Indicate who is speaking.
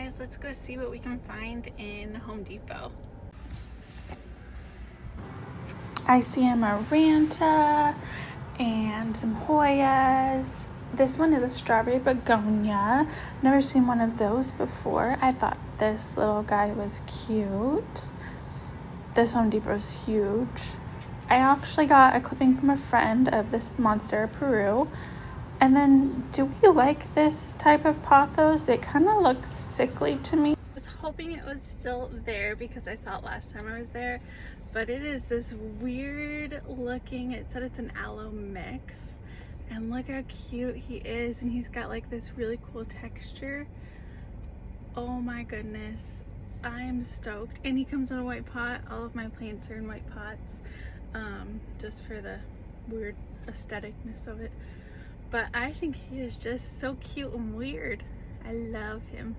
Speaker 1: guys, let's go see what we can find in Home Depot. I see a Maranta and some Hoyas. This one is a strawberry begonia. Never seen one of those before. I thought this little guy was cute. This Home Depot is huge. I actually got a clipping from a friend of this Monstera Peru. And then, do we like this type of pothos? It kind of looks sickly to me. I was hoping it was still there because I saw it last time I was there. But it is this weird looking, it said it's an aloe mix. And look how cute he is. And he's got like this really cool texture. Oh my goodness. I'm stoked. And he comes in a white pot. All of my plants are in white pots. Just for the weird aestheticness of it. But I think he is just so cute and weird. I love him.